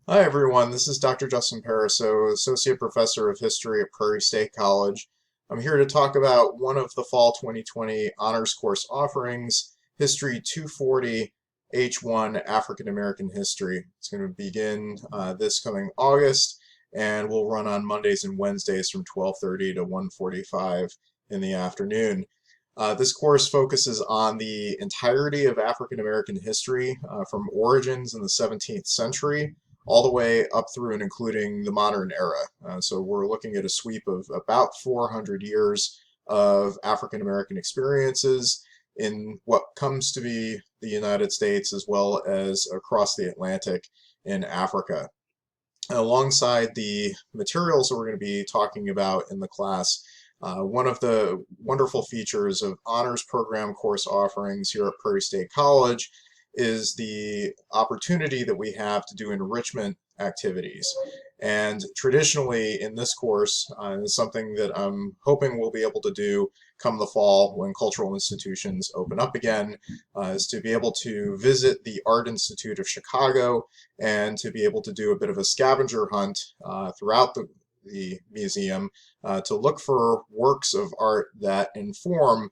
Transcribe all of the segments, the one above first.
Hi everyone, this is Dr. Justin Pariseau, Associate Professor of History at Prairie State College. I'm here to talk about one of the Fall 2020 honors course offerings, History 240 H1 African American History. It's going to begin this coming August and will run on Mondays and Wednesdays from 12:30 to 1:45 in the afternoon. This course focuses on the entirety of African American history from origins in the 17th century all the way up through and including the modern era. So we're looking at a sweep of about 400 years of African American experiences in what comes to be the United States as well as across the Atlantic in Africa. And alongside the materials that we're going to be talking about in the class, one of the wonderful features of honors program course offerings here at Prairie State College is the opportunity that we have to do enrichment activities. And traditionally in this course, is something that I'm hoping we'll be able to do come the fall when cultural institutions open up again, is to be able to visit the Art Institute of Chicago and to be able to do a bit of a scavenger hunt throughout the museum to look for works of art that inform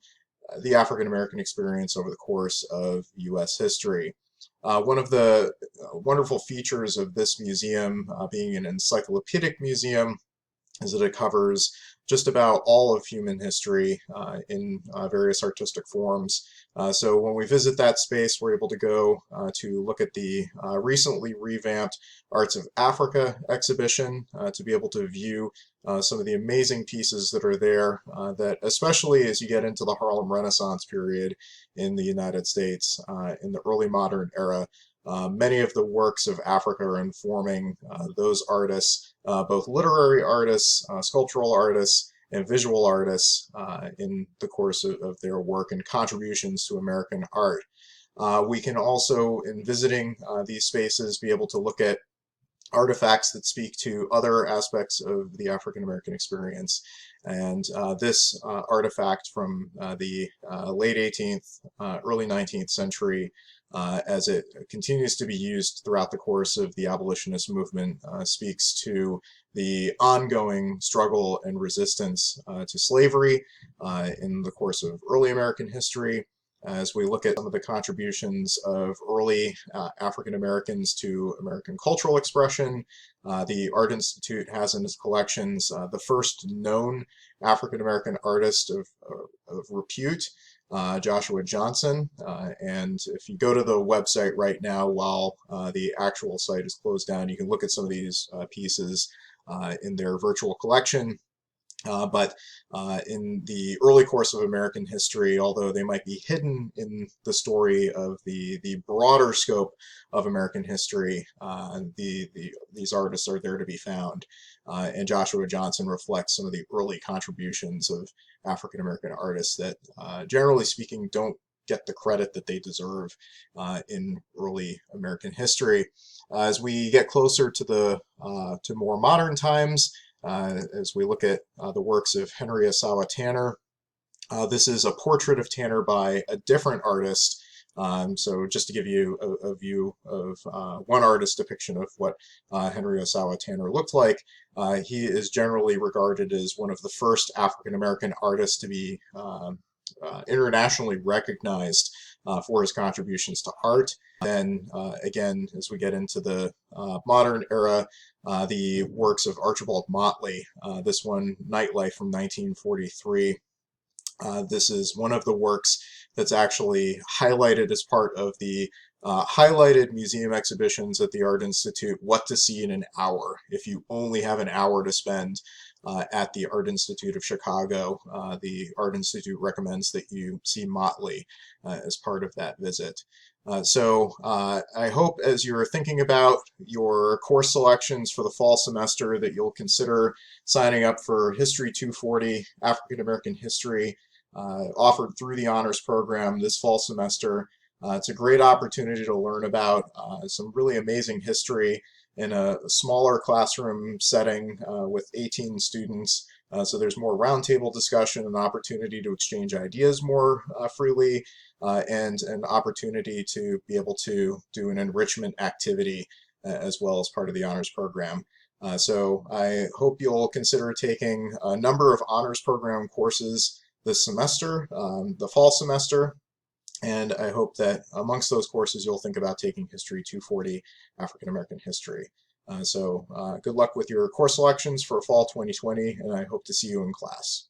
the African American experience over the course of U.S. history. One of the wonderful features of this museum, being an encyclopedic museum, is that it covers just about all of human history in various artistic forms. So when we visit that space, we're able to go to look at the recently revamped Arts of Africa exhibition to be able to view some of the amazing pieces that are there that especially as you get into the Harlem Renaissance period in the United States in the early modern era, many of the works of Africa are informing those artists, both literary artists, sculptural artists, and visual artists in the course of their work and contributions to American art. We can also, in visiting these spaces, be able to look at artifacts that speak to other aspects of the African American experience. And this artifact from the late 18th, early 19th century, as it continues to be used throughout the course of the abolitionist movement, speaks to the ongoing struggle and resistance to slavery in the course of early American history, as we look at some of the contributions of early African Americans to American cultural expression. The Art Institute has in its collections the first known African American artist of repute, Joshua Johnson. And if you go to the website right now while the actual site is closed down, you can look at some of these pieces in their virtual collection. But in the early course of American history, although they might be hidden in the story of the broader scope of American history, these artists are there to be found. And Joshua Johnson reflects some of the early contributions of African American artists that, generally speaking, don't get the credit that they deserve in early American history. As we get closer to to more modern times, as we look at the works of Henry Asawa Tanner. This is a portrait of Tanner by a different artist. So just to give you a view of one artist's depiction of what Henry Osawa Tanner looked like, he is generally regarded as one of the first African American artists to be internationally recognized for his contributions to art. Then again, as we get into the modern era, the works of Archibald Motley, this one, Nightlife from 1943. This is one of the works that's actually highlighted as part of the highlighted museum exhibitions at the Art Institute, What to See in an Hour. If you only have an hour to spend at the Art Institute of Chicago, the Art Institute recommends that you see Motley as part of that visit. I hope as you're thinking about your course selections for the fall semester that you'll consider signing up for History 240, African American History, offered through the honors program this fall semester. It's a great opportunity to learn about some really amazing history in a smaller classroom setting with 18 students. So there's more roundtable discussion, an opportunity to exchange ideas more freely, and an opportunity to be able to do an enrichment activity as well as part of the honors program. So I hope you'll consider taking a number of honors program courses this semester, the fall semester, and I hope that amongst those courses you'll think about taking History 240, African American History. So good luck with your course selections for fall 2020, and I hope to see you in class.